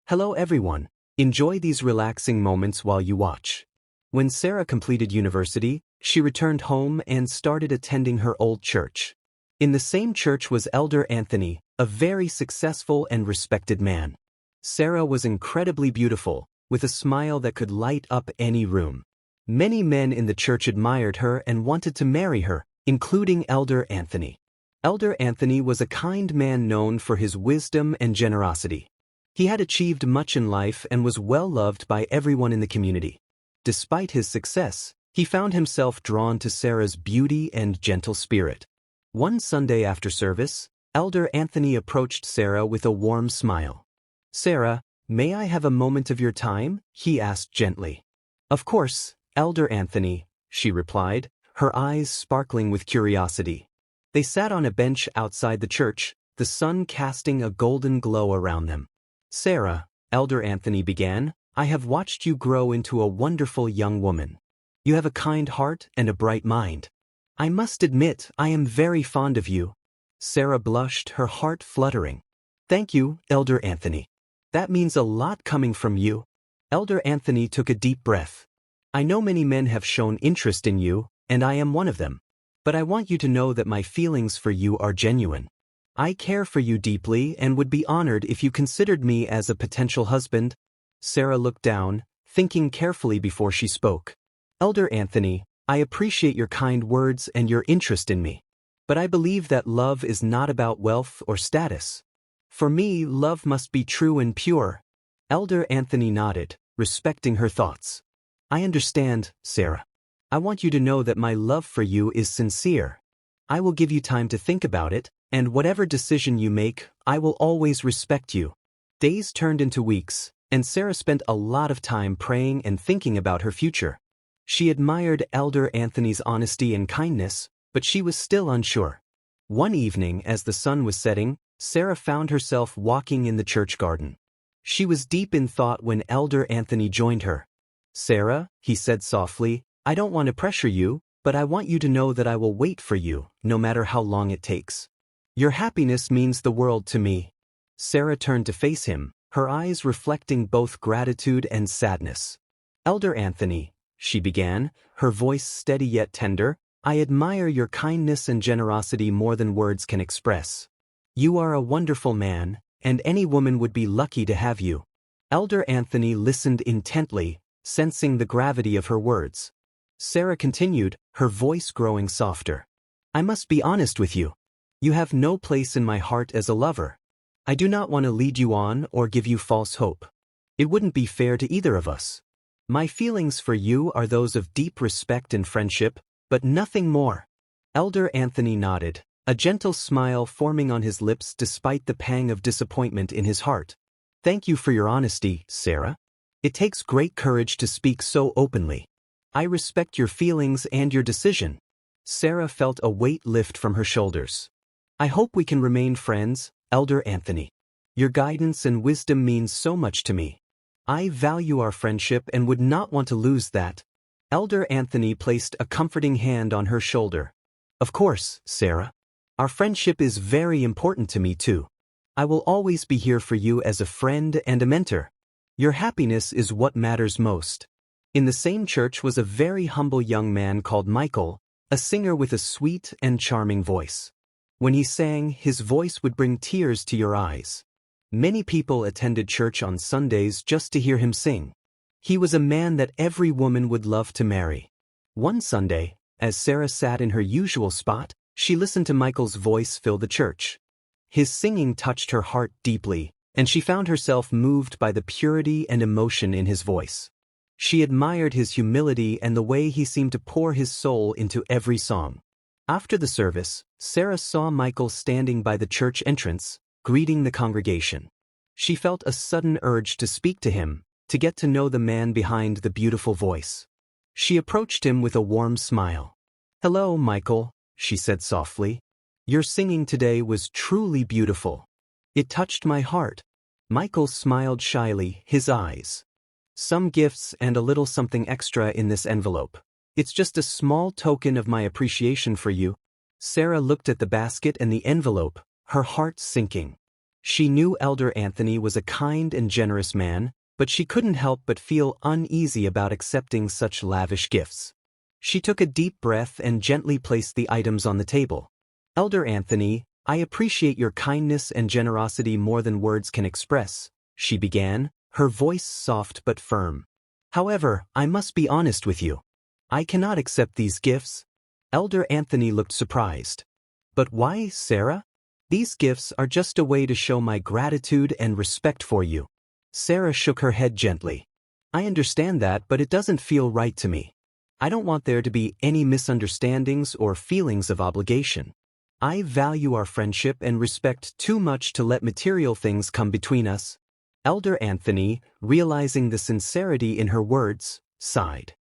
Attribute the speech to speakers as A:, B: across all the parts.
A: Hello everyone. Enjoy these relaxing moments while you watch. When Sarah completed university, she returned home and started attending her old church. In the same church was Elder Anthony, a very successful and respected man. Sarah was incredibly beautiful, with a smile that could light up any room. Many men in the church admired her and wanted to marry her, including Elder Anthony. Elder Anthony was a kind man known for his wisdom and generosity. He had achieved much in life and was well loved by everyone in the community. Despite his success, he found himself drawn to Sarah's beauty and gentle spirit. One Sunday after service, Elder Anthony approached Sarah with a warm smile. "Sarah, may I have a moment of your time?" he asked gently. "Of course, Elder Anthony," she replied, her eyes sparkling with curiosity. They sat on a bench outside the church, the sun casting a golden glow around them. "Sarah," Elder Anthony began, "I have watched you grow into a wonderful young woman. You have a kind heart and a bright mind. I must admit I am very fond of you." Sarah blushed, her heart fluttering. "Thank you, Elder Anthony. That means a lot coming from you." Elder Anthony took a deep breath. "I know many men have shown interest in you, and I am one of them. But I want you to know that my feelings for you are genuine. I care for you deeply and would be honored if you considered me as a potential husband." Sarah looked down, thinking carefully before she spoke. "Elder Anthony, I appreciate your kind words and your interest in me. But I believe that love is not about wealth or status. For me, love must be true and pure." Elder Anthony nodded, respecting her thoughts. "I understand, Sarah. I want you to know that my love for you is sincere. I will give you time to think about it, and whatever decision you make, I will always respect you." Days turned into weeks, and Sarah spent a lot of time praying and thinking about her future. She admired Elder Anthony's honesty and kindness, but she was still unsure. One evening, as the sun was setting, Sarah found herself walking in the church garden. She was deep in thought when Elder Anthony joined her. "Sarah," he said softly, "I don't want to pressure you, but I want you to know that I will wait for you, no matter how long it takes. Your happiness means the world to me." Sarah turned to face him, her eyes reflecting both gratitude and sadness. "Elder Anthony," she began, her voice steady yet tender, "I admire your kindness and generosity more than words can express. You are a wonderful man, and any woman would be lucky to have you." Elder Anthony listened intently, sensing the gravity of her words. Sarah continued, her voice growing softer. "I must be honest with you. You have no place in my heart as a lover. I do not want to lead you on or give you false hope. It wouldn't be fair to either of us. My feelings for you are those of deep respect and friendship, but nothing more." Elder Anthony nodded, a gentle smile forming on his lips despite the pang of disappointment in his heart. "Thank you for your honesty, Sarah. It takes great courage to speak so openly. I respect your feelings and your decision." Sarah felt a weight lift from her shoulders. "I hope we can remain friends, Elder Anthony. Your guidance and wisdom means so much to me. I value our friendship and would not want to lose that." Elder Anthony placed a comforting hand on her shoulder. "Of course, Sarah. Our friendship is very important to me too. I will always be here for you as a friend and a mentor. Your happiness is what matters most." In the same church was a very humble young man called Michael, a singer with a sweet and charming voice. When he sang, his voice would bring tears to your eyes. Many people attended church on Sundays just to hear him sing. He was a man that every woman would love to marry. One Sunday, as Sarah sat in her usual spot, she listened to Michael's voice fill the church. His singing touched her heart deeply, and she found herself moved by the purity and emotion in his voice. She admired his humility and the way he seemed to pour his soul into every song. After the service, Sarah saw Michael standing by the church entrance, greeting the congregation. She felt a sudden urge to speak to him, to get to know the man behind the beautiful voice. She approached him with a warm smile. "Hello, Michael," she said softly. "Your singing today was truly beautiful. It touched my heart." Michael smiled shyly, his eyes. "Some gifts and a little something extra in this envelope. It's just a small token of my appreciation for you." Sarah looked at the basket and the envelope, her heart sinking. She knew Elder Anthony was a kind and generous man, but she couldn't help but feel uneasy about accepting such lavish gifts. She took a deep breath and gently placed the items on the table. "Elder Anthony, I appreciate your kindness and generosity more than words can express," she began, her voice soft but firm. "However, I must be honest with you. I cannot accept these gifts." Elder Anthony looked surprised. "But why, Sarah? These gifts are just a way to show my gratitude and respect for you." Sarah shook her head gently. "I understand that, but it doesn't feel right to me. I don't want there to be any misunderstandings or feelings of obligation. I value our friendship and respect too much to let material things come between us." Elder Anthony, realizing the sincerity in her words, sighed.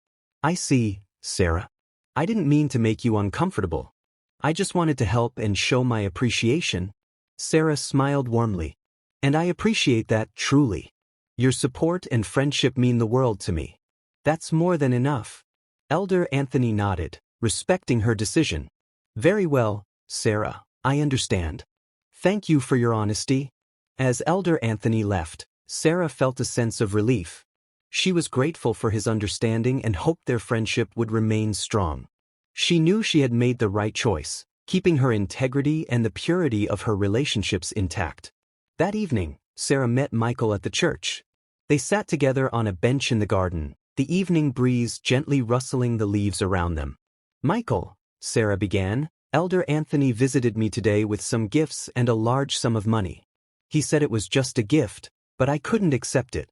A: "I see, Sarah. I didn't mean to make you uncomfortable. I just wanted to help and show my appreciation." Sarah smiled warmly. "And I appreciate that, truly. Your support and friendship mean the world to me. That's more than enough." Elder Anthony nodded, respecting her decision. "Very well, Sarah, I understand. Thank you for your honesty." As Elder Anthony left, Sarah felt a sense of relief. She was grateful for his understanding and hoped their friendship would remain strong. She knew she had made the right choice, keeping her integrity and the purity of her relationships intact. That evening, Sarah met Michael at the church. They sat together on a bench in the garden, the evening breeze gently rustling the leaves around them. "Michael," Sarah began, "Elder Anthony visited me today with some gifts and a large sum of money. He said it was just a gift, but I couldn't accept it.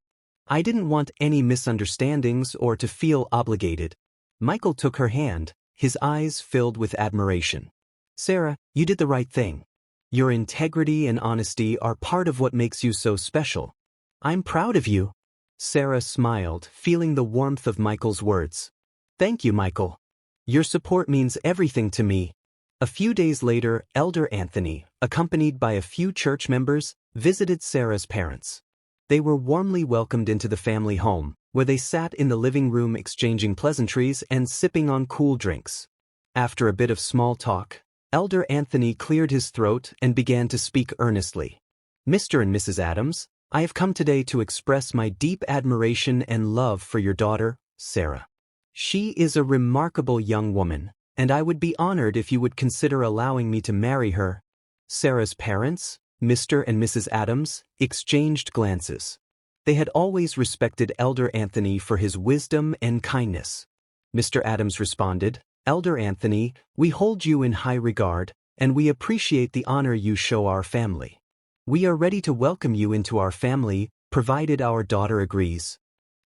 A: I didn't want any misunderstandings or to feel obligated." Michael took her hand, his eyes filled with admiration. "Sarah, you did the right thing. Your integrity and honesty are part of what makes you so special. I'm proud of you." Sarah smiled, feeling the warmth of Michael's words. "Thank you, Michael. Your support means everything to me." A few days later, Elder Anthony, accompanied by a few church members, visited Sarah's parents. They were warmly welcomed into the family home, where they sat in the living room exchanging pleasantries and sipping on cool drinks. After a bit of small talk, Elder Anthony cleared his throat and began to speak earnestly. "Mr. and Mrs. Adams, I have come today to express my deep admiration and love for your daughter, Sarah. She is a remarkable young woman, and I would be honored if you would consider allowing me to marry her." Sarah's parents, Mr. and Mrs. Adams, exchanged glances. They had always respected Elder Anthony for his wisdom and kindness. Mr. Adams responded, "Elder Anthony, we hold you in high regard, and we appreciate the honor you show our family. We are ready to welcome you into our family, provided our daughter agrees."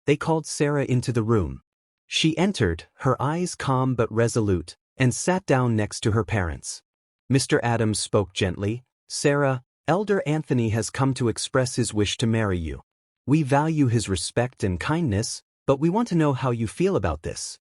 A: They called Sarah into the room. She entered, her eyes calm but resolute, and sat down next to her parents. Mr. Adams spoke gently, "Sarah, Elder Anthony has come to express his wish to marry you. We value his respect and kindness, but we want to know how you feel about this."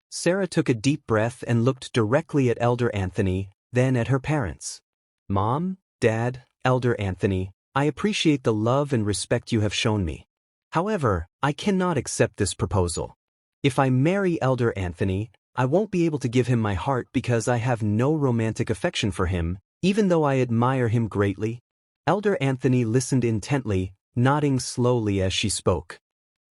A: Sarah took a deep breath and looked directly at Elder Anthony, then at her parents. "Mom, Dad, Elder Anthony, I appreciate the love and respect you have shown me. However, I cannot accept this proposal. If I marry Elder Anthony, I won't be able to give him my heart because I have no romantic affection for him, even though I admire him greatly." Elder Anthony listened intently, nodding slowly as she spoke.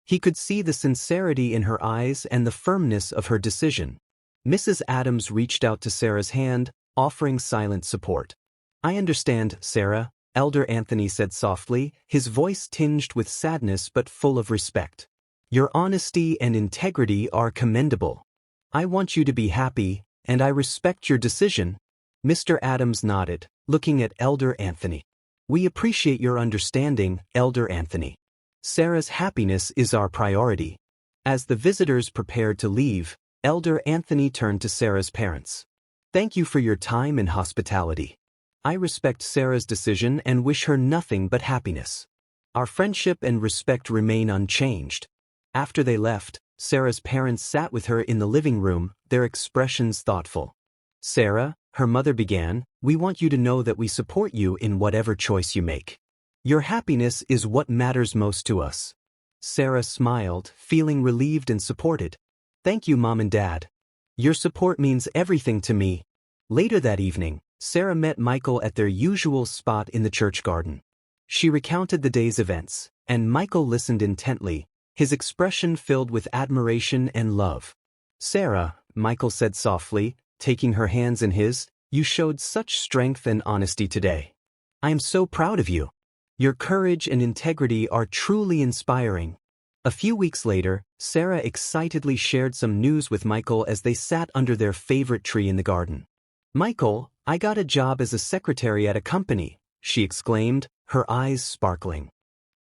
A: He could see the sincerity in her eyes and the firmness of her decision. Mrs. Adams reached out to Sarah's hand, offering silent support. "I understand, Sarah," Elder Anthony said softly, his voice tinged with sadness but full of respect. "Your honesty and integrity are commendable. I want you to be happy, and I respect your decision." Mr. Adams nodded, looking at Elder Anthony. "We appreciate your understanding, Elder Anthony. Sarah's happiness is our priority." As the visitors prepared to leave, Elder Anthony turned to Sarah's parents. "Thank you for your time and hospitality. I respect Sarah's decision and wish her nothing but happiness. Our friendship and respect remain unchanged." After they left, Sarah's parents sat with her in the living room, their expressions thoughtful. "Sarah," her mother began, "we want you to know that we support you in whatever choice you make. Your happiness is what matters most to us." Sarah smiled, feeling relieved and supported. "Thank you, Mom and Dad. Your support means everything to me." Later that evening, Sarah met Michael at their usual spot in the church garden. She recounted the day's events, and Michael listened intently, his expression filled with admiration and love. "Sarah," Michael said softly, taking her hands in his, "you showed such strength and honesty today. I am so proud of you. Your courage and integrity are truly inspiring." A few weeks later, Sarah excitedly shared some news with Michael as they sat under their favorite tree in the garden. "Michael, I got a job as a secretary at a company," she exclaimed, her eyes sparkling.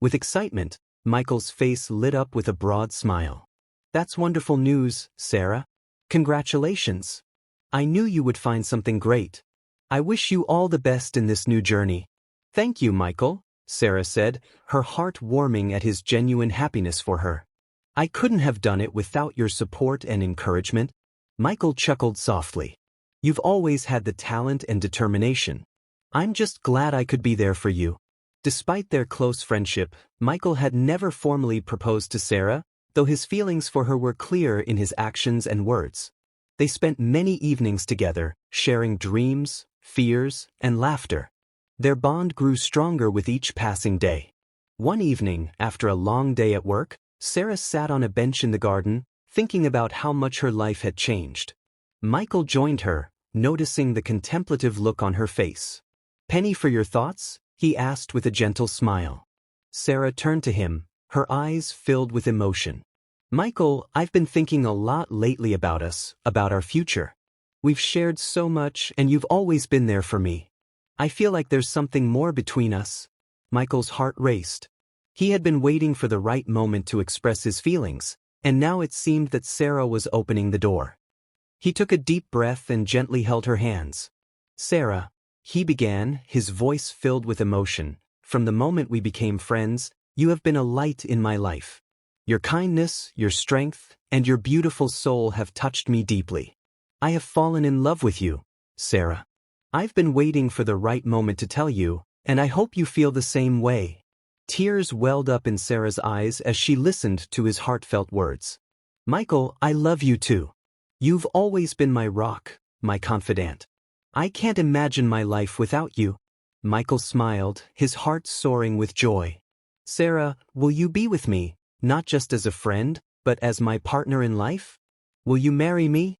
A: With excitement, Michael's face lit up with a broad smile. "That's wonderful news, Sarah. Congratulations. I knew you would find something great. I wish you all the best in this new journey." "Thank you, Michael," Sarah said, her heart warming at his genuine happiness for her. "I couldn't have done it without your support and encouragement." Michael chuckled softly. "You've always had the talent and determination. I'm just glad I could be there for you." Despite their close friendship, Michael had never formally proposed to Sarah, though his feelings for her were clear in his actions and words. They spent many evenings together, sharing dreams, fears, and laughter. Their bond grew stronger with each passing day. One evening, after a long day at work, Sarah sat on a bench in the garden, thinking about how much her life had changed. Michael joined her, noticing the contemplative look on her face. "Penny for your thoughts?" he asked with a gentle smile. Sarah turned to him, her eyes filled with emotion. "Michael, I've been thinking a lot lately about us, about our future. We've shared so much and you've always been there for me. I feel like there's something more between us." Michael's heart raced. He had been waiting for the right moment to express his feelings, and now it seemed that Sarah was opening the door. He took a deep breath and gently held her hands. "Sarah," he began, his voice filled with emotion, "from the moment we became friends, you have been a light in my life. Your kindness, your strength, and your beautiful soul have touched me deeply. I have fallen in love with you, Sarah. I've been waiting for the right moment to tell you, and I hope you feel the same way." Tears welled up in Sarah's eyes as she listened to his heartfelt words. "Michael, I love you too. You've always been my rock, my confidant. I can't imagine my life without you." Michael smiled, his heart soaring with joy. "Sarah, will you be with me, not just as a friend, but as my partner in life? Will you marry me?"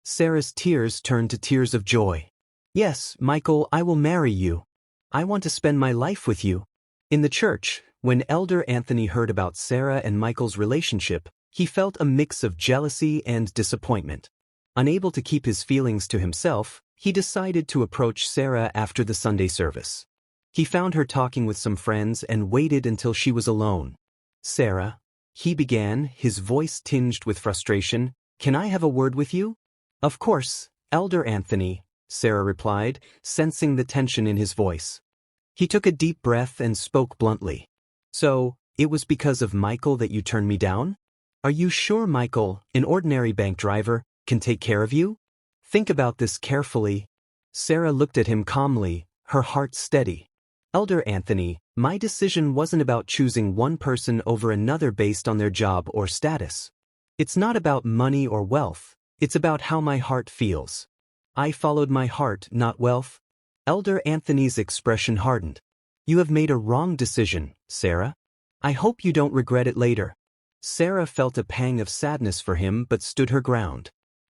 A: Sarah's tears turned to tears of joy. "Yes, Michael, I will marry you. I want to spend my life with you." In the church, when Elder Anthony heard about Sarah and Michael's relationship, he felt a mix of jealousy and disappointment. Unable to keep his feelings to himself, he decided to approach Sarah after the Sunday service. He found her talking with some friends and waited until she was alone. "Sarah," he began, his voice tinged with frustration, "can I have a word with you?" "Of course, Elder Anthony," Sarah replied, sensing the tension in his voice. He took a deep breath and spoke bluntly. "So, it was because of Michael that you turned me down? Are you sure Michael, an ordinary bank driver, can take care of you? Think about this carefully." Sarah looked at him calmly, her heart steady. "Elder Anthony, my decision wasn't about choosing one person over another based on their job or status. It's not about money or wealth, it's about how my heart feels. I followed my heart, not wealth." Elder Anthony's expression hardened. "You have made a wrong decision, Sarah. I hope you don't regret it later." Sarah felt a pang of sadness for him but stood her ground.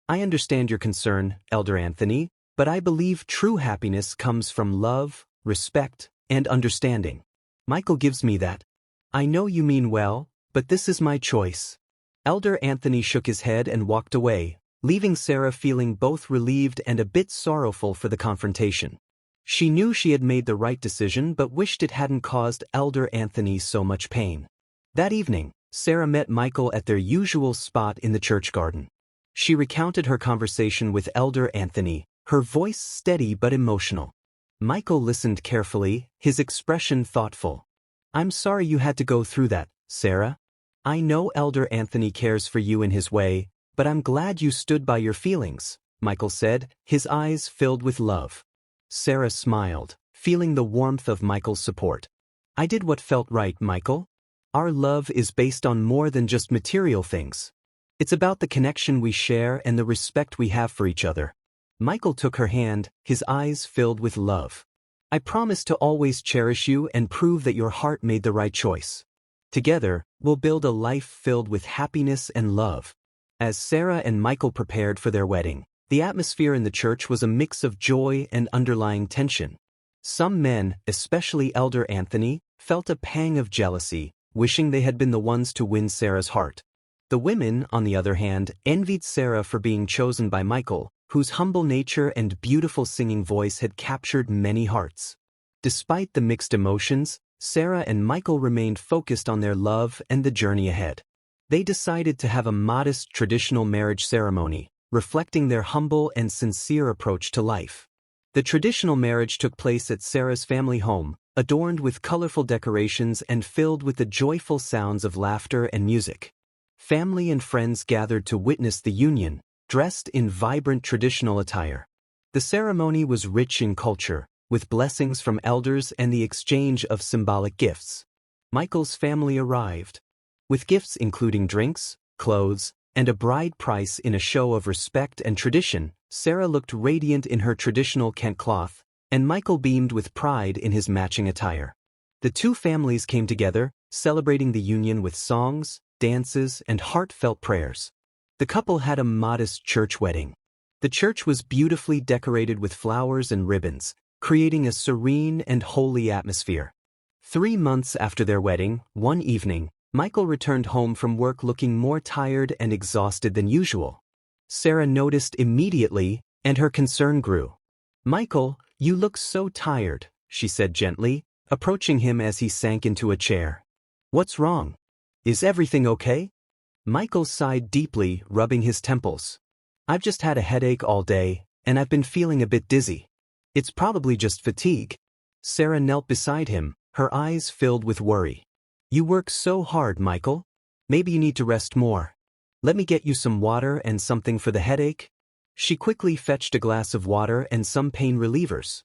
A: "I understand your concern, Elder Anthony, but I believe true happiness comes from love, respect, and understanding. Michael gives me that. I know you mean well, but this is my choice." Elder Anthony shook his head and walked away, leaving Sarah feeling both relieved and a bit sorrowful for the confrontation. She knew she had made the right decision but wished it hadn't caused Elder Anthony so much pain. That evening, Sarah met Michael at their usual spot in the church garden. She recounted her conversation with Elder Anthony, her voice steady but emotional. Michael listened carefully, his expression thoughtful. "I'm sorry you had to go through that, Sarah. I know Elder Anthony cares for you in his way, but I'm glad you stood by your feelings," Michael said, his eyes filled with love. Sarah smiled, feeling the warmth of Michael's support. "I did what felt right, Michael. Our love is based on more than just material things. It's about the connection we share and the respect we have for each other." Michael took her hand, his eyes filled with love. I promise to always cherish you and prove that your heart made the right choice. Together, we'll build a life filled with happiness and love. As Sarah and Michael prepared for their wedding, the atmosphere in the church was a mix of joy and underlying tension. Some men, especially Elder Anthony, felt a pang of jealousy, wishing they had been the ones to win Sarah's heart. The women, on the other hand, envied Sarah for being chosen by Michael, whose humble nature and beautiful singing voice had captured many hearts. Despite the mixed emotions, Sarah and Michael remained focused on their love and the journey ahead. They decided to have a modest traditional marriage ceremony, reflecting their humble and sincere approach to life. The traditional marriage took place at Sarah's family home, adorned with colorful decorations and filled with the joyful sounds of laughter and music. Family and friends gathered to witness the union, dressed in vibrant traditional attire. The ceremony was rich in culture, with blessings from elders and the exchange of symbolic gifts. Michael's family arrived, with gifts including drinks, clothes, and a bride price in a show of respect and tradition. Sarah looked radiant in her traditional Kent cloth, and Michael beamed with pride in his matching attire. The two families came together, celebrating the union with songs, dances, and heartfelt prayers. The couple had a modest church wedding. The church was beautifully decorated with flowers and ribbons, creating a serene and holy atmosphere. 3 months after their wedding, one evening, Michael returned home from work looking more tired and exhausted than usual. Sarah noticed immediately, and her concern grew. "Michael, you look so tired," she said gently, approaching him as he sank into a chair. "What's wrong? Is everything okay?" Michael sighed deeply, rubbing his temples. "I've just had a headache all day, and I've been feeling a bit dizzy. It's probably just fatigue." Sarah knelt beside him, her eyes filled with worry. "You work so hard, Michael. Maybe you need to rest more. Let me get you some water and something for the headache." She quickly fetched a glass of water and some pain relievers.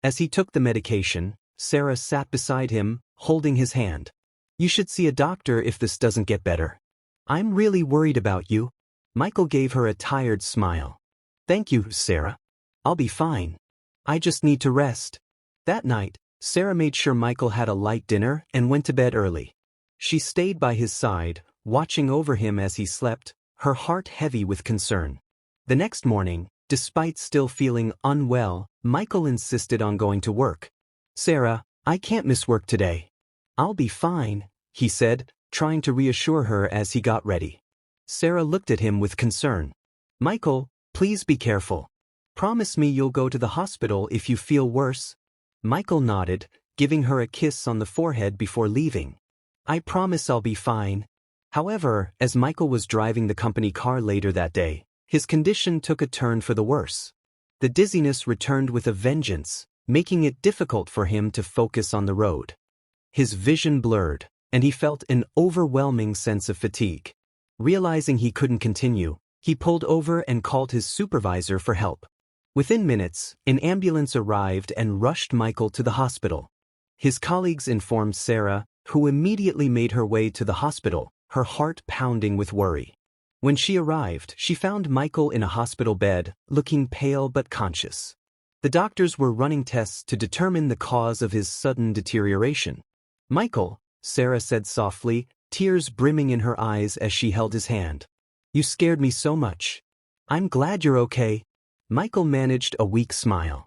A: As he took the medication, Sarah sat beside him, holding his hand. "You should see a doctor if this doesn't get better. I'm really worried about you." Michael gave her a tired smile. "Thank you, Sarah. I'll be fine. I just need to rest." That night, Sarah made sure Michael had a light dinner and went to bed early. She stayed by his side, watching over him as he slept, her heart heavy with concern. The next morning, despite still feeling unwell, Michael insisted on going to work. "Sarah, I can't miss work today." "I'll be fine," he said, trying to reassure her as he got ready. Sarah looked at him with concern. "Michael, please be careful. Promise me you'll go to the hospital if you feel worse." Michael nodded, giving her a kiss on the forehead before leaving. "I promise I'll be fine." However, as Michael was driving the company car later that day, his condition took a turn for the worse. The dizziness returned with a vengeance, making it difficult for him to focus on the road. His vision blurred, and he felt an overwhelming sense of fatigue. Realizing he couldn't continue, he pulled over and called his supervisor for help. Within minutes, an ambulance arrived and rushed Michael to the hospital. His colleagues informed Sarah, who immediately made her way to the hospital, her heart pounding with worry. When she arrived, she found Michael in a hospital bed, looking pale but conscious. The doctors were running tests to determine the cause of his sudden deterioration. "Michael," Sarah said softly, tears brimming in her eyes as she held his hand. "You scared me so much. I'm glad you're okay." Michael managed a weak smile.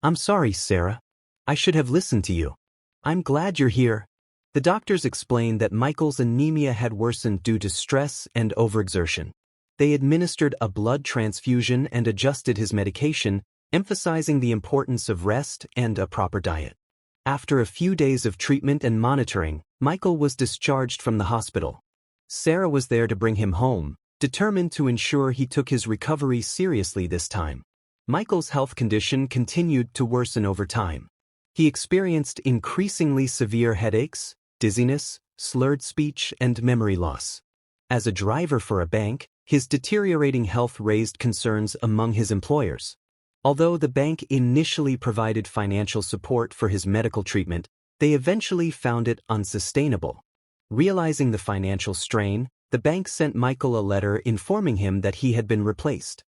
A: "I'm sorry, Sarah. I should have listened to you. I'm glad you're here." The doctors explained that Michael's anemia had worsened due to stress and overexertion. They administered a blood transfusion and adjusted his medication, emphasizing the importance of rest and a proper diet. After a few days of treatment and monitoring, Michael was discharged from the hospital. Sarah was there to bring him home, determined to ensure he took his recovery seriously this time. Michael's health condition continued to worsen over time. He experienced increasingly severe headaches, dizziness, slurred speech, and memory loss. As a driver for a bank, his deteriorating health raised concerns among his employers. Although the bank initially provided financial support for his medical treatment, they eventually found it unsustainable. Realizing the financial strain, the bank sent Michael a letter informing him that he had been replaced.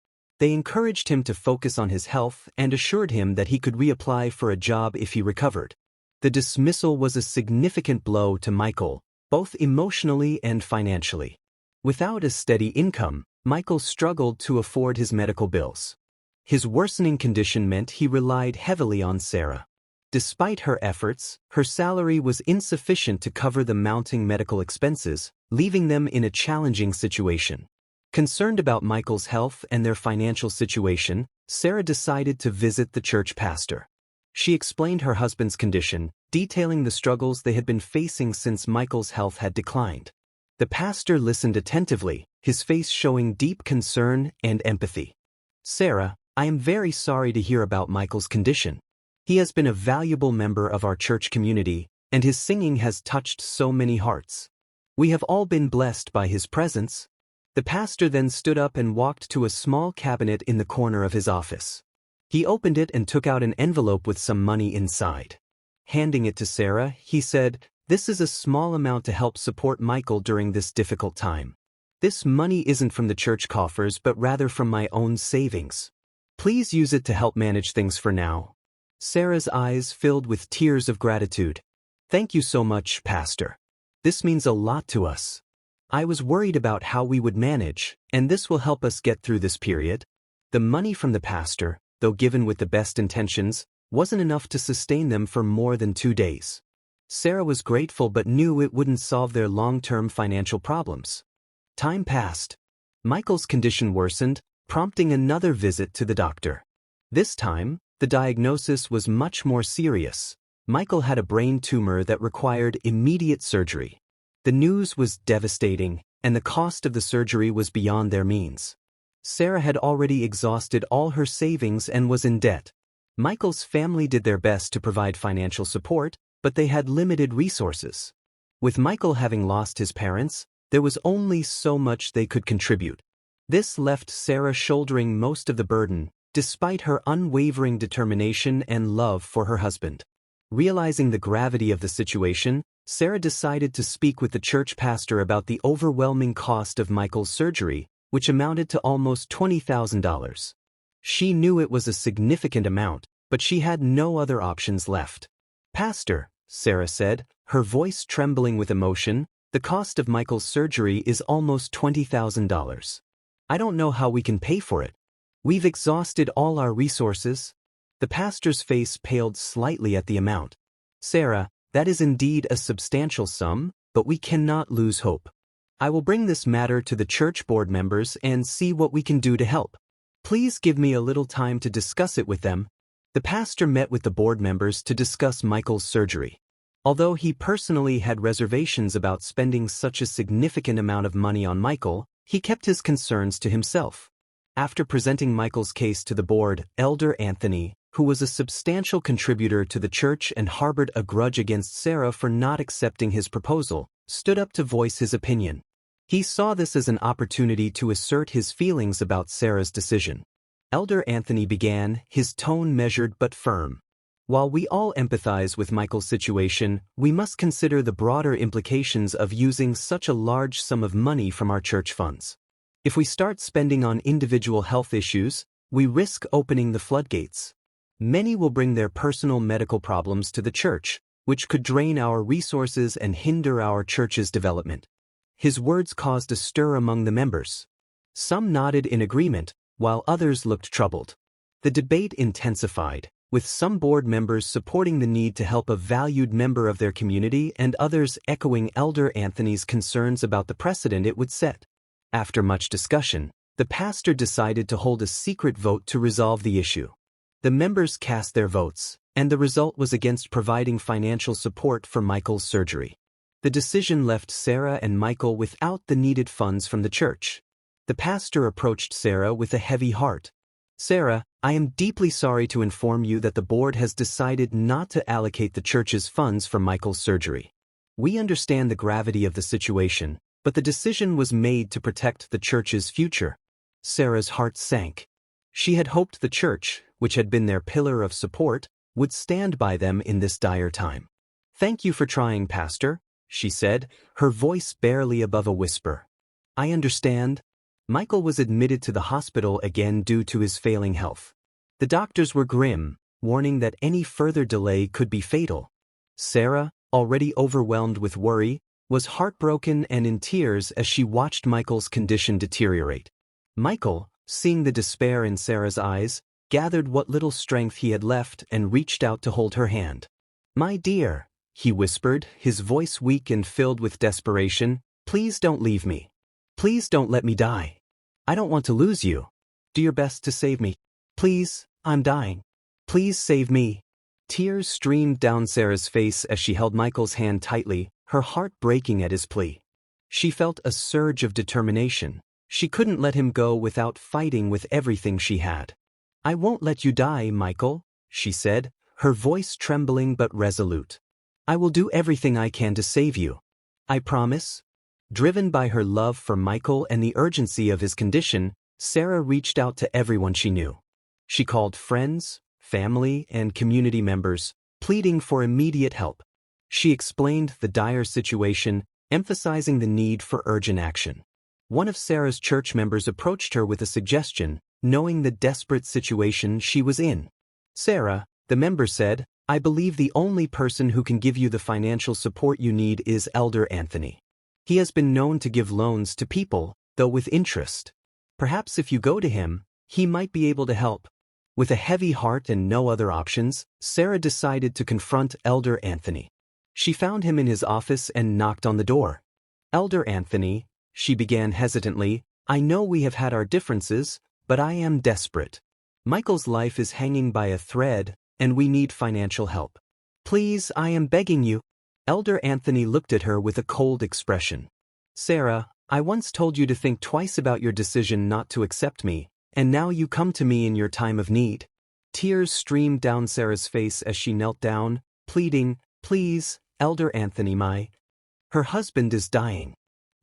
A: They encouraged him to focus on his health and assured him that he could reapply for a job if he recovered. The dismissal was a significant blow to Michael, both emotionally and financially. Without a steady income, Michael struggled to afford his medical bills. His worsening condition meant he relied heavily on Sarah. Despite her efforts, her salary was insufficient to cover the mounting medical expenses, leaving them in a challenging situation. Concerned about Michael's health and their financial situation, Sarah decided to visit the church pastor. She explained her husband's condition, detailing the struggles they had been facing since Michael's health had declined. The pastor listened attentively, his face showing deep concern and empathy. "Sarah, I am very sorry to hear about Michael's condition. He has been a valuable member of our church community, and his singing has touched so many hearts. We have all been blessed by his presence." The pastor then stood up and walked to a small cabinet in the corner of his office. He opened it and took out an envelope with some money inside. Handing it to Sarah, he said, "This is a small amount to help support Michael during this difficult time. This money isn't from the church coffers but rather from my own savings. Please use it to help manage things for now." Sarah's eyes filled with tears of gratitude. "Thank you so much, Pastor. This means a lot to us. I was worried about how we would manage, and this will help us get through this period." The money from the pastor, though given with the best intentions, wasn't enough to sustain them for more than 2 days. Sarah was grateful but knew it wouldn't solve their long-term financial problems. Time passed. Michael's condition worsened, prompting another visit to the doctor. This time, the diagnosis was much more serious. Michael had a brain tumor that required immediate surgery. The news was devastating, and the cost of the surgery was beyond their means. Sarah had already exhausted all her savings and was in debt. Michael's family did their best to provide financial support, but they had limited resources. With Michael having lost his parents, there was only so much they could contribute. This left Sarah shouldering most of the burden, despite her unwavering determination and love for her husband. Realizing the gravity of the situation, Sarah decided to speak with the church pastor about the overwhelming cost of Michael's surgery, which amounted to almost $20,000. She knew it was a significant amount, but she had no other options left. "Pastor," Sarah said, her voice trembling with emotion, "the cost of Michael's surgery is almost $20,000. I don't know how we can pay for it. We've exhausted all our resources." The pastor's face paled slightly at the amount. "Sarah, that is indeed a substantial sum, but we cannot lose hope. I will bring this matter to the church board members and see what we can do to help. Please give me a little time to discuss it with them." The pastor met with the board members to discuss Michael's surgery. Although he personally had reservations about spending such a significant amount of money on Michael, he kept his concerns to himself. After presenting Michael's case to the board, Elder Anthony, who was a substantial contributor to the church and harbored a grudge against Sarah for not accepting his proposal, stood up to voice his opinion. He saw this as an opportunity to assert his feelings about Sarah's decision. Elder Anthony began, his tone measured but firm. "While we all empathize with Michael's situation, we must consider the broader implications of using such a large sum of money from our church funds. If we start spending on individual health issues, we risk opening the floodgates. Many will bring their personal medical problems to the church, which could drain our resources and hinder our church's development." His words caused a stir among the members. Some nodded in agreement, while others looked troubled. The debate intensified, with some board members supporting the need to help a valued member of their community and others echoing Elder Anthony's concerns about the precedent it would set. After much discussion, the pastor decided to hold a secret vote to resolve the issue. The members cast their votes, and the result was against providing financial support for Michael's surgery. The decision left Sarah and Michael without the needed funds from the church. The pastor approached Sarah with a heavy heart. "Sarah, I am deeply sorry to inform you that the board has decided not to allocate the church's funds for Michael's surgery. We understand the gravity of the situation, but the decision was made to protect the church's future." Sarah's heart sank. She had hoped the church, which had been their pillar of support, would stand by them in this dire time. "Thank you for trying, Pastor," she said, her voice barely above a whisper. "I understand." Michael was admitted to the hospital again due to his failing health. The doctors were grim, warning that any further delay could be fatal. Sarah, already overwhelmed with worry, was heartbroken and in tears as she watched Michael's condition deteriorate. Michael, seeing the despair in Sarah's eyes, gathered what little strength he had left and reached out to hold her hand. "My dear," he whispered, his voice weak and filled with desperation, "please don't leave me. Please don't let me die. I don't want to lose you. Do your best to save me. Please, I'm dying. Please save me." Tears streamed down Sarah's face as she held Michael's hand tightly, her heart breaking at his plea. She felt a surge of determination. She couldn't let him go without fighting with everything she had. "I won't let you die, Michael," she said, her voice trembling but resolute. "I will do everything I can to save you. I promise." Driven by her love for Michael and the urgency of his condition, Sarah reached out to everyone she knew. She called friends, family, and community members, pleading for immediate help. She explained the dire situation, emphasizing the need for urgent action. One of Sarah's church members approached her with a suggestion, knowing the desperate situation she was in. "Sarah," the member said, "I believe the only person who can give you the financial support you need is Elder Anthony. He has been known to give loans to people, though with interest. Perhaps if you go to him, he might be able to help." With a heavy heart and no other options, Sarah decided to confront Elder Anthony. She found him in his office and knocked on the door. "Elder Anthony," she began hesitantly, "I know we have had our differences, but I am desperate. Michael's life is hanging by a thread, and we need financial help. Please, I am begging you." Elder Anthony looked at her with a cold expression. "Sarah, I once told you to think twice about your decision not to accept me, and now you come to me in your time of need." Tears streamed down Sarah's face as she knelt down, pleading, "Please, Elder Anthony, her husband is dying.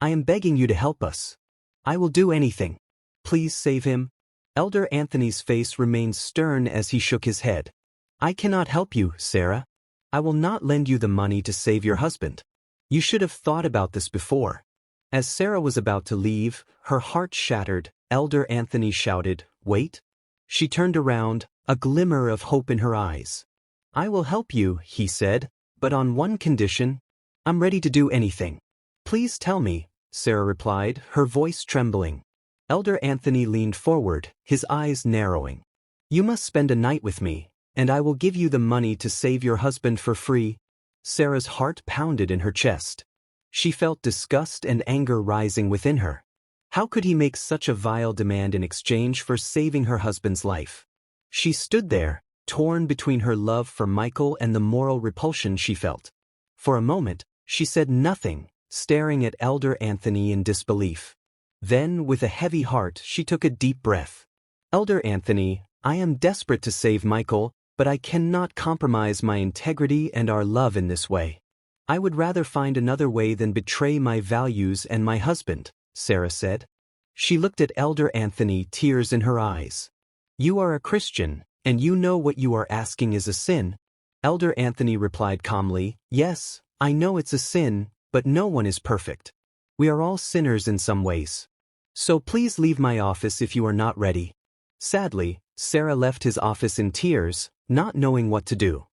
A: I am begging you to help us. I will do anything. Please save him." Elder Anthony's face remained stern as he shook his head. "I cannot help you, Sarah. I will not lend you the money to save your husband. You should have thought about this before." As Sarah was about to leave, her heart shattered, Elder Anthony shouted, "Wait." She turned around, a glimmer of hope in her eyes. "I will help you," he said, "but on one condition. I'm ready to do anything." "Please tell me," Sarah replied, her voice trembling. Elder Anthony leaned forward, his eyes narrowing. "You must spend a night with me, and I will give you the money to save your husband for free." Sarah's heart pounded in her chest. She felt disgust and anger rising within her. How could he make such a vile demand in exchange for saving her husband's life? She stood there, torn between her love for Michael and the moral repulsion she felt. For a moment, she said nothing, staring at Elder Anthony in disbelief. Then, with a heavy heart, she took a deep breath. "Elder Anthony, I am desperate to save Michael, but I cannot compromise my integrity and our love in this way. I would rather find another way than betray my values and my husband," Sarah said. She looked at Elder Anthony, tears in her eyes. "You are a Christian, and you know what you are asking is a sin." Elder Anthony replied calmly, "Yes, I know it's a sin, but no one is perfect. We are all sinners in some ways. So please leave my office if you are not ready." Sadly, Sarah left his office in tears, not knowing what to do.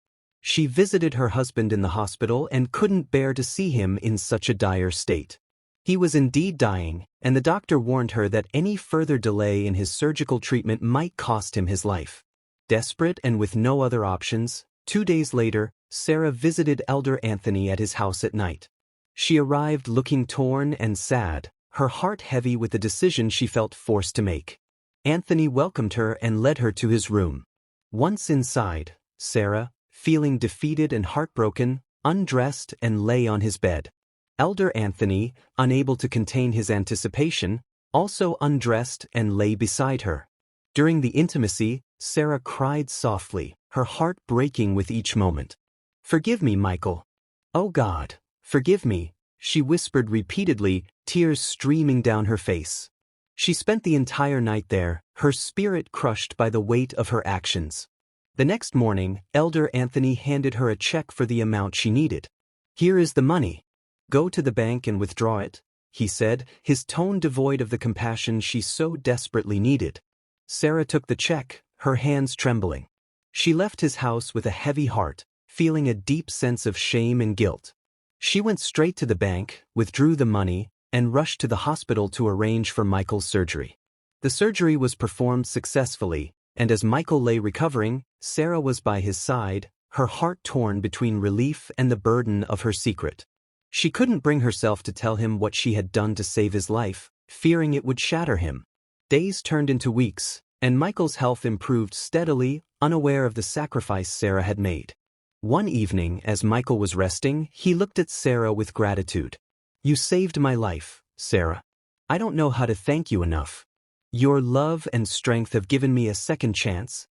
A: She visited her husband in the hospital and couldn't bear to see him in such a dire state. He was indeed dying, and the doctor warned her that any further delay in his surgical treatment might cost him his life. Desperate and with no other options, 2 days later, Sarah visited Elder Anthony at his house at night. She arrived looking torn and sad, her heart heavy with the decision she felt forced to make. Anthony welcomed her and led her to his room. Once inside, Sarah, feeling defeated and heartbroken, undressed and lay on his bed. Elder Anthony, unable to contain his anticipation, also undressed and lay beside her. During the intimacy, Sarah cried softly, her heart breaking with each moment. "Forgive me, Michael. Oh God, forgive me," she whispered repeatedly, tears streaming down her face. She spent the entire night there, her spirit crushed by the weight of her actions. The next morning, Elder Anthony handed her a check for the amount she needed. "Here is the money. Go to the bank and withdraw it," he said, his tone devoid of the compassion she so desperately needed. Sarah took the check, her hands trembling. She left his house with a heavy heart, feeling a deep sense of shame and guilt. She went straight to the bank, withdrew the money, and rushed to the hospital to arrange for Michael's surgery. The surgery was performed successfully, and as Michael lay recovering, Sarah was by his side, her heart torn between relief and the burden of her secret. She couldn't bring herself to tell him what she had done to save his life, fearing it would shatter him. Days turned into weeks, and Michael's health improved steadily, unaware of the sacrifice Sarah had made. One evening, as Michael was resting, he looked at Sarah with gratitude. "You saved my life, Sarah. I don't know how to thank you enough. Your love and strength have given me a second chance."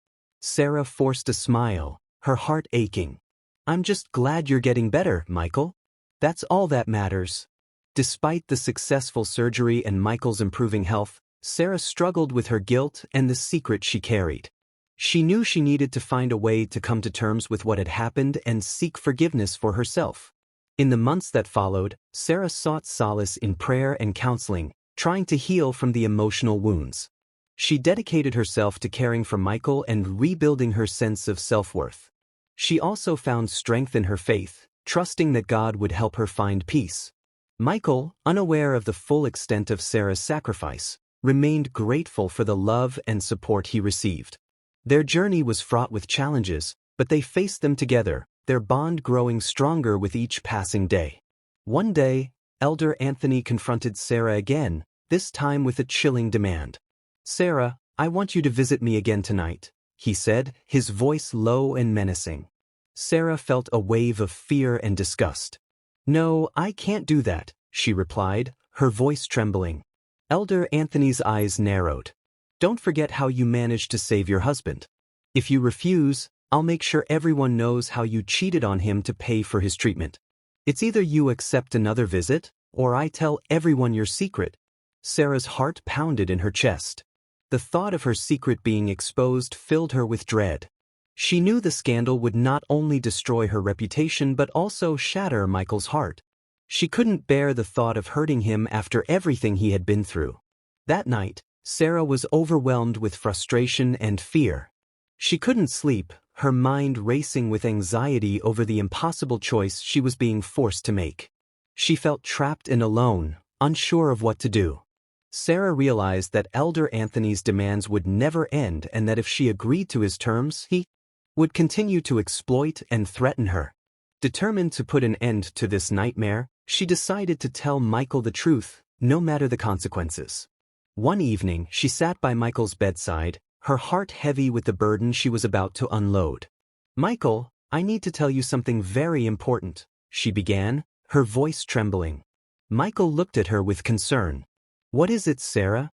A: Sarah forced a smile, her heart aching. "I'm just glad you're getting better, Michael. That's all that matters." Despite the successful surgery and Michael's improving health, Sarah struggled with her guilt and the secret she carried. She knew she needed to find a way to come to terms with what had happened and seek forgiveness for herself. In the months that followed, Sarah sought solace in prayer and counseling, trying to heal from the emotional wounds. She dedicated herself to caring for Michael and rebuilding her sense of self-worth. She also found strength in her faith, trusting that God would help her find peace. Michael, unaware of the full extent of Sarah's sacrifice, remained grateful for the love and support he received. Their journey was fraught with challenges, but they faced them together, their bond growing stronger with each passing day. One day, Elder Anthony confronted Sarah again, this time with a chilling demand. "Sarah, I want you to visit me again tonight," he said, his voice low and menacing. Sarah felt a wave of fear and disgust. "No, I can't do that," she replied, her voice trembling. Elder Anthony's eyes narrowed. "Don't forget how you managed to save your husband. If you refuse, I'll make sure everyone knows how you cheated on him to pay for his treatment. It's either you accept another visit, or I tell everyone your secret." Sarah's heart pounded in her chest. The thought of her secret being exposed filled her with dread. She knew the scandal would not only destroy her reputation but also shatter Michael's heart. She couldn't bear the thought of hurting him after everything he had been through. That night, Sarah was overwhelmed with frustration and fear. She couldn't sleep, her mind racing with anxiety over the impossible choice she was being forced to make. She felt trapped and alone, unsure of what to do. Sarah realized that Elder Anthony's demands would never end and that if she agreed to his terms, he would continue to exploit and threaten her. Determined to put an end to this nightmare, she decided to tell Michael the truth, no matter the consequences. One evening, she sat by Michael's bedside, her heart heavy with the burden she was about to unload. "Michael, I need to tell you something very important," she began, her voice trembling. Michael looked at her with concern. "What is it, Sarah?"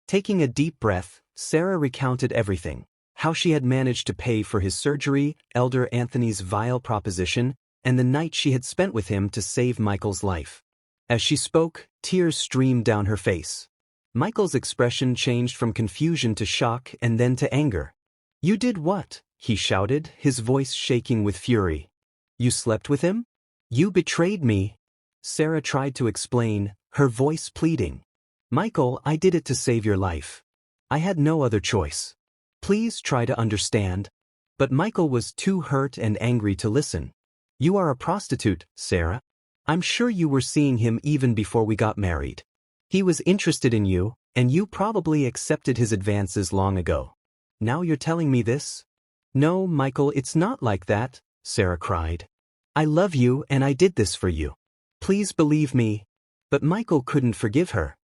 A: Taking a deep breath, Sarah recounted everything. How she had managed to pay for his surgery, Elder Anthony's vile proposition, and the night she had spent with him to save Michael's life. As she spoke, tears streamed down her face. Michael's expression changed from confusion to shock and then to anger. "You did what?" he shouted, his voice shaking with fury. "You slept with him? You betrayed me." Sarah tried to explain, her voice pleading. "Michael, I did it to save your life. I had no other choice. Please try to understand." But Michael was too hurt and angry to listen. "You are a prostitute, Sarah. I'm sure you were seeing him even before we got married. He was interested in you, and you probably accepted his advances long ago. Now you're telling me this?" "No, Michael, it's not like that," Sarah cried. "I love you and I did this for you. Please believe me." But Michael couldn't forgive her.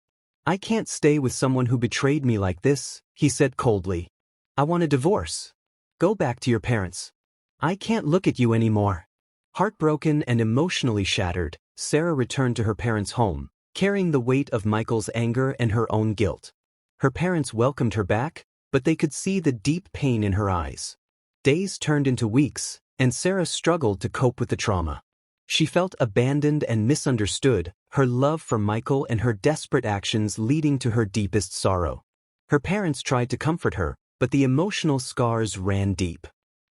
A: "I can't stay with someone who betrayed me like this," he said coldly. "I want a divorce. Go back to your parents. I can't look at you anymore." Heartbroken and emotionally shattered, Sarah returned to her parents' home, carrying the weight of Michael's anger and her own guilt. Her parents welcomed her back, but they could see the deep pain in her eyes. Days turned into weeks, and Sarah struggled to cope with the trauma. She felt abandoned and misunderstood, her love for Michael and her desperate actions leading to her deepest sorrow. Her parents tried to comfort her, but the emotional scars ran deep.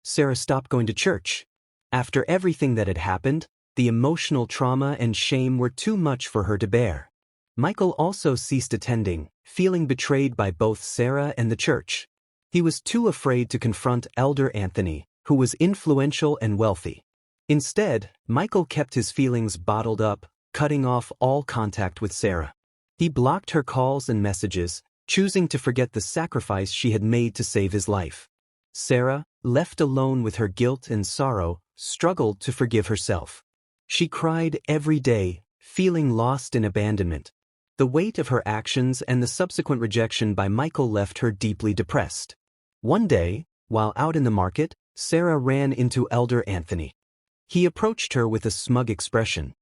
A: Sarah stopped going to church. After everything that had happened, the emotional trauma and shame were too much for her to bear. Michael also ceased attending, feeling betrayed by both Sarah and the church. He was too afraid to confront Elder Anthony, who was influential and wealthy. Instead, Michael kept his feelings bottled up, cutting off all contact with Sarah. He blocked her calls and messages, choosing to forget the sacrifice she had made to save his life. Sarah, left alone with her guilt and sorrow, struggled to forgive herself. She cried every day, feeling lost in abandonment. The weight of her actions and the subsequent rejection by Michael left her deeply depressed. One day, while out in the market, Sarah ran into Elder Anthony. He approached her with a smug expression.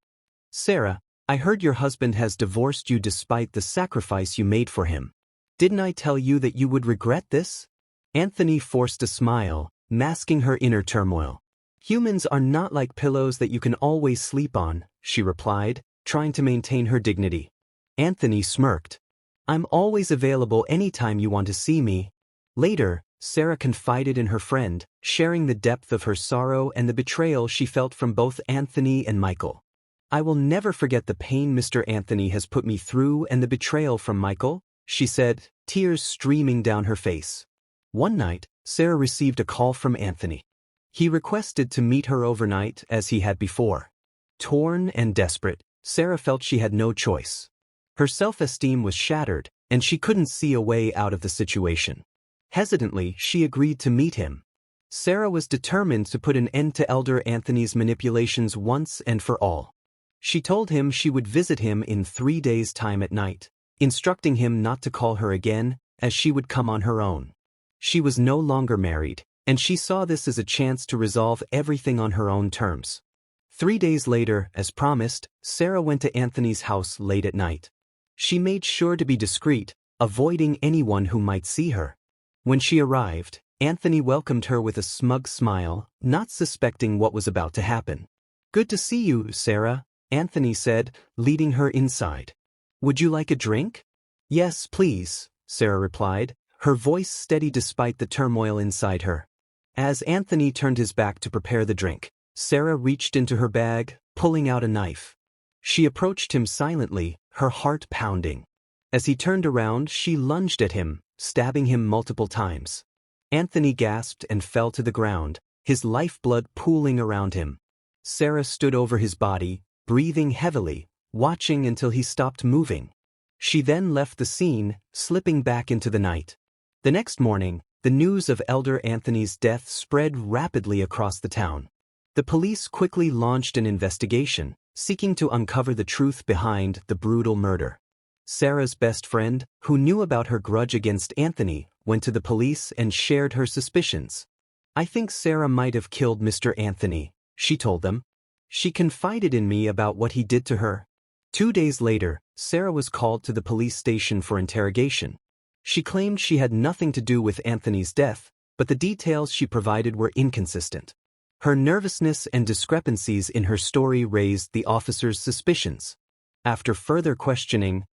A: "Sarah, I heard your husband has divorced you despite the sacrifice you made for him. Didn't I tell you that you would regret this?" Anthony forced a smile, masking her inner turmoil. "Humans are not like pillows that you can always sleep on," she replied, trying to maintain her dignity. Anthony smirked. "I'm always available anytime you want to see me." Later, Sarah confided in her friend, sharing the depth of her sorrow and the betrayal she felt from both Anthony and Michael. "I will never forget the pain Mr. Anthony has put me through and the betrayal from Michael," she said, tears streaming down her face. One night, Sarah received a call from Anthony. He requested to meet her overnight as he had before. Torn and desperate, Sarah felt she had no choice. Her self-esteem was shattered, and she couldn't see a way out of the situation. Hesitantly, she agreed to meet him. Sarah was determined to put an end to Elder Anthony's manipulations once and for all. She told him she would visit him in 3 days' time at night, instructing him not to call her again, as she would come on her own. She was no longer married, and she saw this as a chance to resolve everything on her own terms. 3 days later, as promised, Sarah went to Anthony's house late at night. She made sure to be discreet, avoiding anyone who might see her. When she arrived, Anthony welcomed her with a smug smile, not suspecting what was about to happen. "Good to see you, Sarah," Anthony said, leading her inside. "Would you like a drink?" "Yes, please," Sarah replied, her voice steady despite the turmoil inside her. As Anthony turned his back to prepare the drink, Sarah reached into her bag, pulling out a knife. She approached him silently, her heart pounding. As he turned around, she lunged at him, stabbing him multiple times. Anthony gasped and fell to the ground, his lifeblood pooling around him. Sarah stood over his body, breathing heavily, watching until he stopped moving. She then left the scene, slipping back into the night. The next morning, the news of Elder Anthony's death spread rapidly across the town. The police quickly launched an investigation, seeking to uncover the truth behind the brutal murder. Sarah's best friend, who knew about her grudge against Anthony, went to the police and shared her suspicions. "I think Sarah might have killed Mr. Anthony," she told them. "She confided in me about what he did to her." 2 days later, Sarah was called to the police station for interrogation. She claimed she had nothing to do with Anthony's death, but the details she provided were inconsistent. Her nervousness and discrepancies in her story raised the officers' suspicions. After further questioning,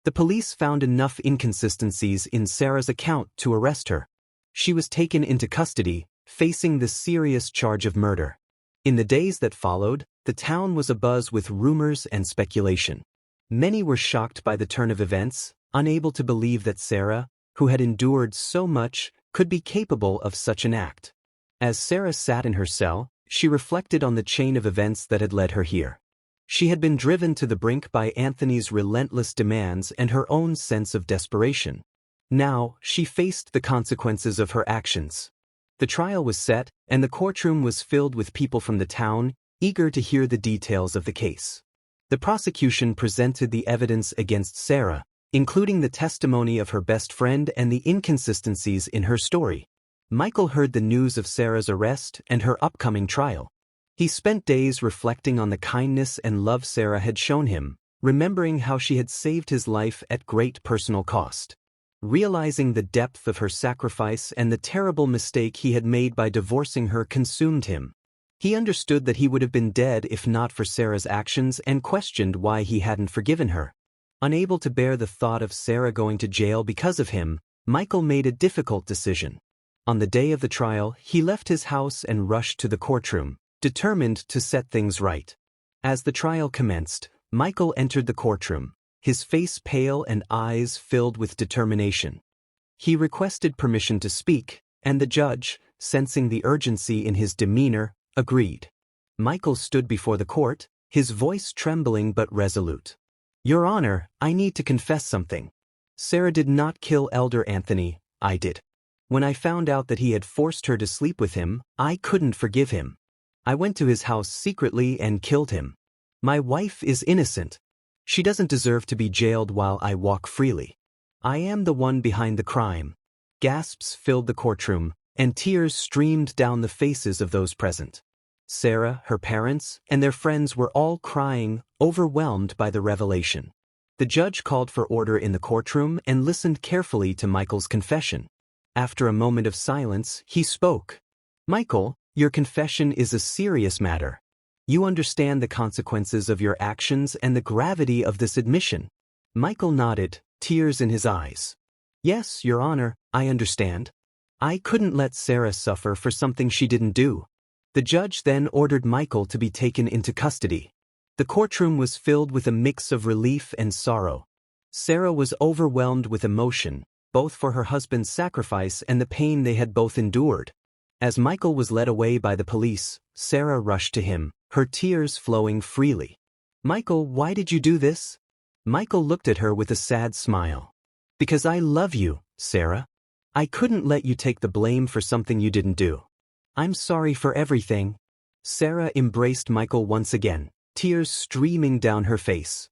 A: the police found enough inconsistencies in Sarah's account to arrest her. She was taken into custody, facing the serious charge of murder. In the days that followed, the town was abuzz with rumors and speculation. Many were shocked by the turn of events, unable to believe that Sarah, who had endured so much, could be capable of such an act. As Sarah sat in her cell, she reflected on the chain of events that had led her here. She had been driven to the brink by Anthony's relentless demands and her own sense of desperation. Now, she faced the consequences of her actions. The trial was set, and the courtroom was filled with people from the town, eager to hear the details of the case. The prosecution presented the evidence against Sarah, including the testimony of her best friend and the inconsistencies in her story. Michael heard the news of Sarah's arrest and her upcoming trial. He spent days reflecting on the kindness and love Sarah had shown him, remembering how she had saved his life at great personal cost. Realizing the depth of her sacrifice and the terrible mistake he had made by divorcing her consumed him. He understood that he would have been dead if not for Sarah's actions and questioned why he hadn't forgiven her. Unable to bear the thought of Sarah going to jail because of him, Michael made a difficult decision. On the day of the trial, he left his house and rushed to the courtroom, determined to set things right. As the trial commenced, Michael entered the courtroom. his face pale and eyes filled with determination. He requested permission to speak, and the judge, sensing the urgency in his demeanor, agreed. Michael stood before the court, his voice trembling but resolute. "Your Honor, I need to confess something. Sarah did not kill Elder Anthony, I did. When I found out that he had forced her to sleep with him, I couldn't forgive him. I went to his house secretly and killed him. My wife is innocent. She doesn't deserve to be jailed while I walk freely. I am the one behind the crime." Gasps filled the courtroom, and tears streamed down the faces of those present. Sarah, her parents, and their friends were all crying, overwhelmed by the revelation. The judge called for order in the courtroom and listened carefully to Michael's confession. After a moment of silence, he spoke. "Michael, your confession is a serious matter. You understand the consequences of your actions and the gravity of this admission." Michael nodded, tears in his eyes. "Yes, Your Honor, I understand. I couldn't let Sarah suffer for something she didn't do." The judge then ordered Michael to be taken into custody. The courtroom was filled with a mix of relief and sorrow. Sarah was overwhelmed with emotion, both for her husband's sacrifice and the pain they had both endured. As Michael was led away by the police, Sarah rushed to him, her tears flowing freely. "Michael, why did you do this?" Michael looked at her with a sad smile. "Because I love you, Sarah. I couldn't let you take the blame for something you didn't do. I'm sorry for everything." Sarah embraced Michael once again, tears streaming down her face.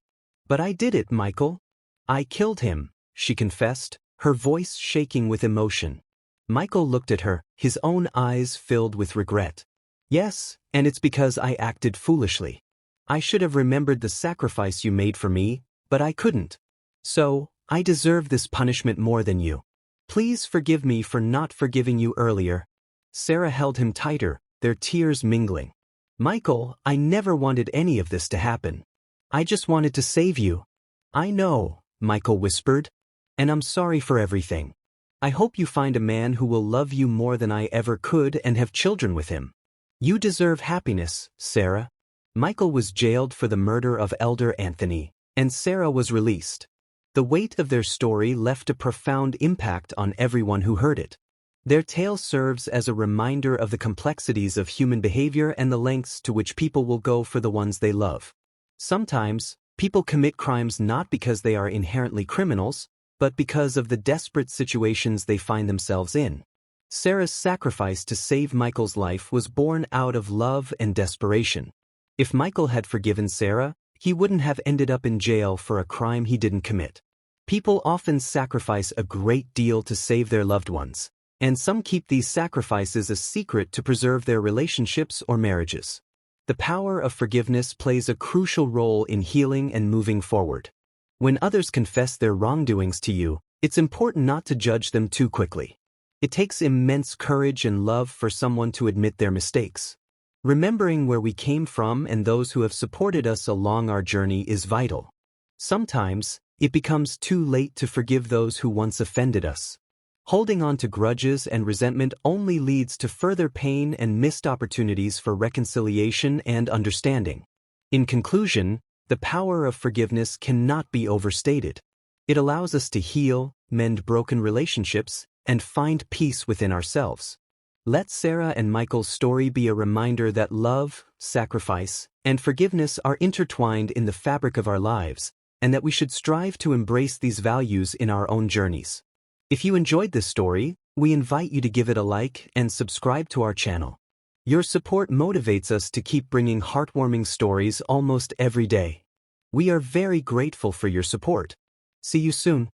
A: "But I did it, Michael. I killed him," she confessed, her voice shaking with emotion. Michael looked at her, his own eyes filled with regret. "Yes, and it's because I acted foolishly. I should have remembered the sacrifice you made for me, but I couldn't. So, I deserve this punishment more than you. Please forgive me for not forgiving you earlier." Sarah held him tighter, their tears mingling. "Michael, I never wanted any of this to happen. I just wanted to save you." "I know," Michael whispered. "And I'm sorry for everything. I hope you find a man who will love you more than I ever could and have children with him. You deserve happiness, Sarah." Michael was jailed for the murder of Elder Anthony, and Sarah was released. The weight of their story left a profound impact on everyone who heard it. Their tale serves as a reminder of the complexities of human behavior and the lengths to which people will go for the ones they love. Sometimes, people commit crimes not because they are inherently criminals, but because of the desperate situations they find themselves in. Sarah's sacrifice to save Michael's life was born out of love and desperation. If Michael had forgiven Sarah, he wouldn't have ended up in jail for a crime he didn't commit. People often sacrifice a great deal to save their loved ones, and some keep these sacrifices a secret to preserve their relationships or marriages. The power of forgiveness plays a crucial role in healing and moving forward. When others confess their wrongdoings to you, it's important not to judge them too quickly. It takes immense courage and love for someone to admit their mistakes. Remembering where we came from and those who have supported us along our journey is vital. Sometimes, it becomes too late to forgive those who once offended us. Holding on to grudges and resentment only leads to further pain and missed opportunities for reconciliation and understanding. In conclusion, the power of forgiveness cannot be overstated. It allows us to heal, mend broken relationships, and find peace within ourselves. Let Sarah and Michael's story be a reminder that love, sacrifice, and forgiveness are intertwined in the fabric of our lives, and that we should strive to embrace these values in our own journeys. If you enjoyed this story, we invite you to give it a like and subscribe to our channel. Your support motivates us to keep bringing heartwarming stories almost every day. We are very grateful for your support. See you soon.